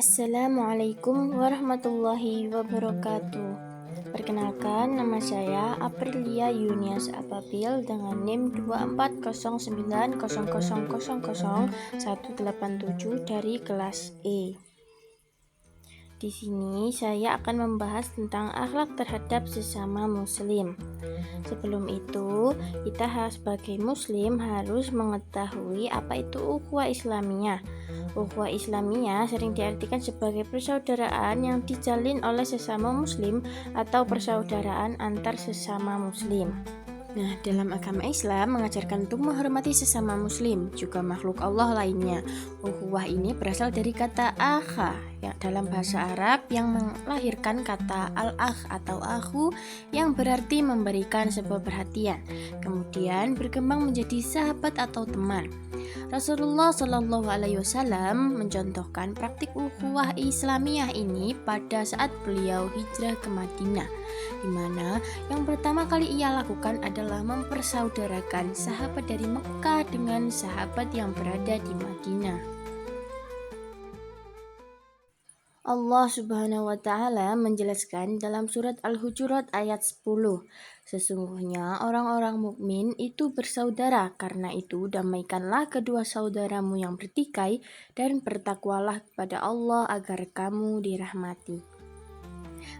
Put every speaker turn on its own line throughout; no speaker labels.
Assalamualaikum warahmatullahi wabarakatuh. Perkenalkan, nama saya Aprilia Yunias Ababil dengan NIM 240900000187 dari kelas E. Di sini saya akan membahas tentang akhlak terhadap sesama muslim. Sebelum itu, kita sebagai muslim harus mengetahui apa itu ukhuwah Islamiyah. Ukhuwah Islamiyah sering diartikan sebagai persaudaraan yang dijalin oleh sesama muslim atau persaudaraan antar sesama muslim. Nah, dalam agama Islam mengajarkan untuk menghormati sesama muslim, juga makhluk Allah lainnya. Ukhuwah ini berasal dari kata akha, yang dalam bahasa Arab yang melahirkan kata al-akh atau akhu yang berarti memberikan sebuah perhatian, kemudian berkembang menjadi sahabat atau teman. Rasulullah Shallallahu Alaihi Wasallam mencontohkan praktik ukhuwah Islamiyah ini pada saat beliau hijrah ke Madinah, di mana yang pertama kali ia lakukan adalah mempersaudarakan sahabat dari Mekah dengan sahabat yang berada di Madinah. Allah Subhanahu wa Ta'ala menjelaskan dalam surat Al-Hujurat ayat 10, sesungguhnya orang-orang mukmin itu bersaudara, karena itu damaikanlah kedua saudaramu yang bertikai dan bertakwalah kepada Allah agar kamu dirahmati.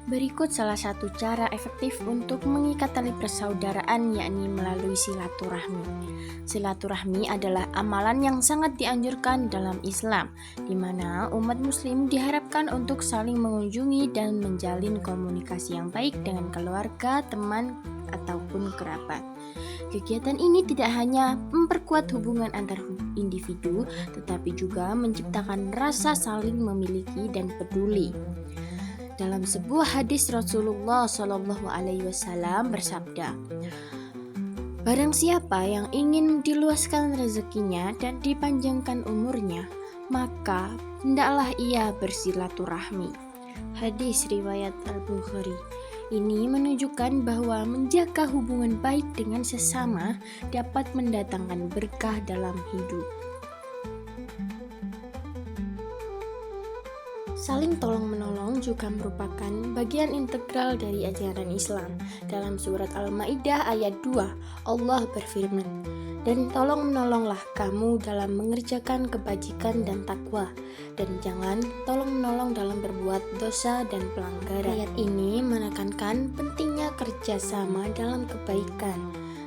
Berikut salah satu cara efektif untuk mengikat tali persaudaraan, yakni melalui silaturahmi. Silaturahmi adalah amalan yang sangat dianjurkan dalam Islam, di mana umat muslim diharapkan untuk saling mengunjungi dan menjalin komunikasi yang baik dengan keluarga, teman, ataupun kerabat. Kegiatan ini tidak hanya memperkuat hubungan antar individu, tetapi juga menciptakan rasa saling memiliki dan peduli. Dalam sebuah hadis Rasulullah Shallallahu Alaihi Wasallam bersabda, barang siapa yang ingin diluaskan rezekinya dan dipanjangkan umurnya, maka hendaklah ia bersilaturahmi. Hadis riwayat Al-Bukhari. Ini menunjukkan bahwa menjaga hubungan baik dengan sesama dapat mendatangkan berkah dalam hidup. Saling tolong-menolong juga merupakan bagian integral dari ajaran Islam. Dalam surat Al-Maidah ayat 2, Allah berfirman, dan tolong-menolonglah kamu dalam mengerjakan kebajikan dan takwa, dan jangan tolong-menolong dalam berbuat dosa dan pelanggaran. Ayat ini menekankan pentingnya kerjasama dalam kebaikan.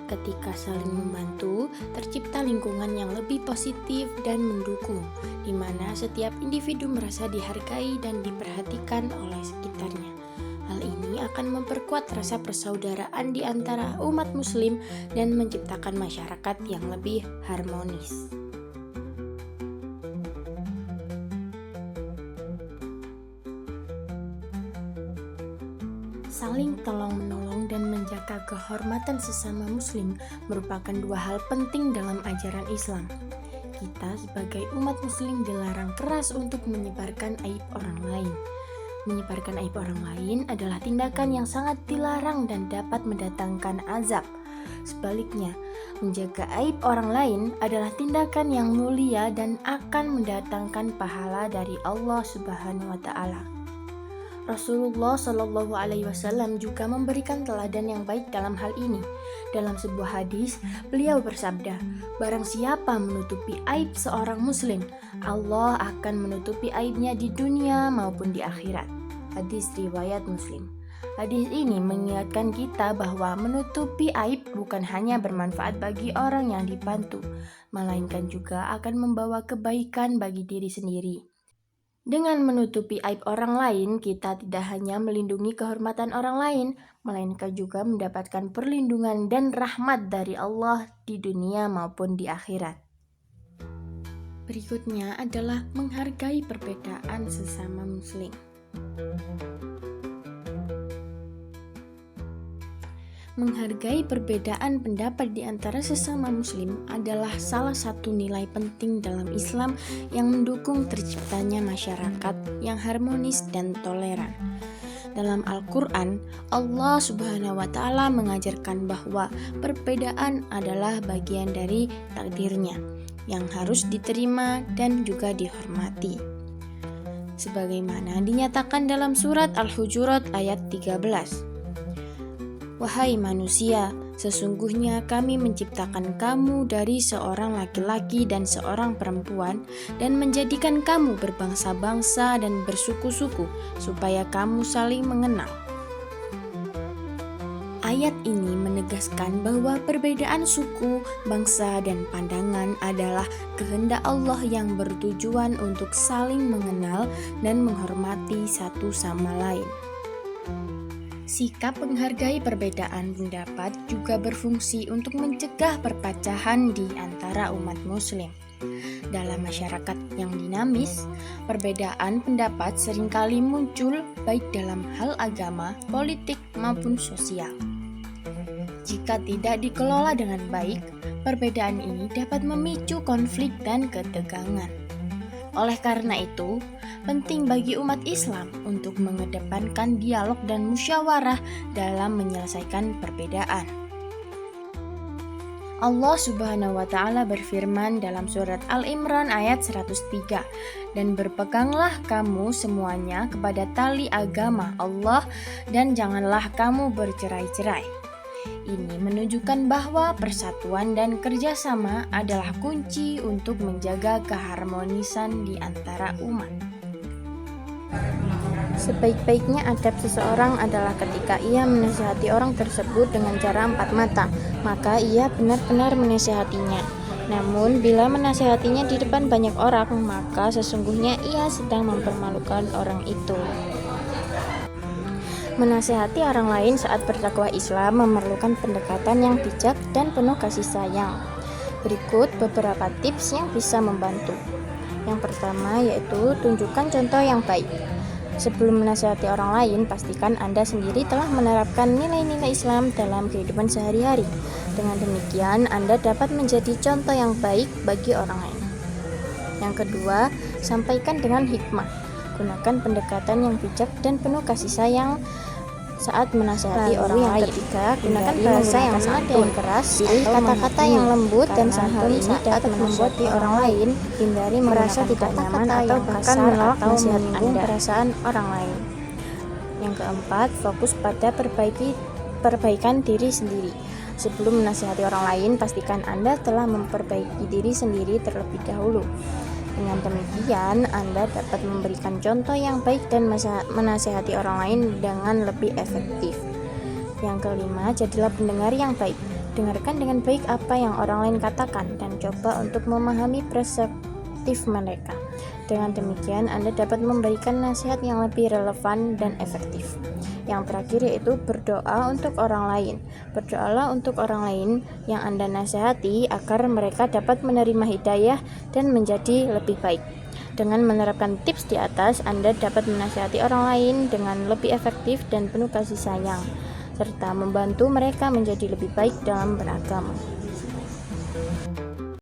Ketika saling membantu, tercipta lingkungan yang lebih positif dan mendukung, di mana setiap individu merasa dihargai dan diperhatikan oleh sekitarnya. Hal ini akan memperkuat rasa persaudaraan di antara umat muslim dan menciptakan masyarakat yang lebih harmonis. Saling tolong-menolong dan menjaga kehormatan sesama muslim merupakan dua hal penting dalam ajaran Islam. Kita sebagai umat muslim dilarang keras untuk menyebarkan aib orang lain. Menyebarkan aib orang lain adalah tindakan yang sangat dilarang dan dapat mendatangkan azab. Sebaliknya, menjaga aib orang lain adalah tindakan yang mulia dan akan mendatangkan pahala dari Allah Subhanahu wa Ta'ala. Rasulullah Shallallahu Alaihi Wasallam juga memberikan teladan yang baik dalam hal ini. Dalam sebuah hadis, beliau bersabda, barang siapa menutupi aib seorang muslim, Allah akan menutupi aibnya di dunia maupun di akhirat. Hadis riwayat Muslim. Hadis ini mengingatkan kita bahwa menutupi aib bukan hanya bermanfaat bagi orang yang dibantu, melainkan juga akan membawa kebaikan bagi diri sendiri. Dengan menutupi aib orang lain, kita tidak hanya melindungi kehormatan orang lain, melainkan juga mendapatkan perlindungan dan rahmat dari Allah di dunia maupun di akhirat. Berikutnya adalah menghargai perbedaan sesama muslim. Menghargai perbedaan pendapat di antara sesama muslim adalah salah satu nilai penting dalam Islam yang mendukung terciptanya masyarakat yang harmonis dan toleran. Dalam Al-Quran, Allah Subhanahu wa Ta'ala mengajarkan bahwa perbedaan adalah bagian dari takdirnya yang harus diterima dan juga dihormati. sebagaimana dinyatakan dalam surat Al-Hujurat ayat 13. Wahai manusia, sesungguhnya kami menciptakan kamu dari seorang laki-laki dan seorang perempuan dan menjadikan kamu berbangsa-bangsa dan bersuku-suku supaya kamu saling mengenal. Ayat ini menegaskan bahwa perbedaan suku, bangsa, dan pandangan adalah kehendak Allah yang bertujuan untuk saling mengenal dan menghormati satu sama lain. Sikap menghargai perbedaan pendapat juga berfungsi untuk mencegah perpecahan di antara umat Muslim. Dalam masyarakat yang dinamis, perbedaan pendapat seringkali muncul baik dalam hal agama, politik, maupun sosial. Jika tidak dikelola dengan baik, perbedaan ini dapat memicu konflik dan ketegangan. Oleh karena itu, penting bagi umat Islam untuk mengedepankan dialog dan musyawarah dalam menyelesaikan perbedaan. Allah Subhanahu wa Ta'ala berfirman dalam surat Al-Imran ayat 103, "Dan berpeganglah kamu semuanya kepada tali agama Allah dan janganlah kamu bercerai-cerai." Ini menunjukkan bahwa persatuan dan kerjasama adalah kunci untuk menjaga keharmonisan di antara umat. Sebaik-baiknya adab seseorang adalah ketika ia menasihati orang tersebut dengan cara empat mata, maka ia benar-benar menasihatinya. Namun, bila menasihatinya di depan banyak orang, maka sesungguhnya ia sedang mempermalukan orang itu. Menasihati orang lain saat berdakwah Islam memerlukan pendekatan yang bijak dan penuh kasih sayang. Berikut beberapa tips yang bisa membantu. Yang pertama yaitu tunjukkan contoh yang baik. Sebelum menasihati orang lain, pastikan Anda sendiri telah menerapkan nilai-nilai Islam dalam kehidupan sehari-hari. Dengan demikian, Anda dapat menjadi contoh yang baik bagi orang lain. Yang kedua, sampaikan dengan hikmah. Gunakan pendekatan yang bijak dan penuh kasih sayang saat menasihati orang lain. Yang ketiga, gunakan bahasa yang santun, keras, pilih kata-kata yang lembut dan santun saat menasihati orang lain. Hindari merasa tidak nyaman atau bahkan menolak nasihat Anda. Perasaan orang lain. Yang keempat, fokus pada perbaikan diri sendiri. Sebelum menasihati orang lain, pastikan Anda telah memperbaiki diri sendiri terlebih dahulu. Dengan demikian, Anda dapat memberikan contoh yang baik dan menasihati orang lain dengan lebih efektif. Yang kelima, jadilah pendengar yang baik. Dengarkan dengan baik apa yang orang lain katakan dan coba untuk memahami perspektif mereka. Dengan demikian, Anda dapat memberikan nasihat yang lebih relevan dan efektif. Yang terakhir yaitu berdoa untuk orang lain. Berdoalah untuk orang lain yang Anda nasihati agar mereka dapat menerima hidayah dan menjadi lebih baik. Dengan menerapkan tips di atas, Anda dapat menasihati orang lain dengan lebih efektif dan penuh kasih sayang, serta membantu mereka menjadi lebih baik dalam beragama.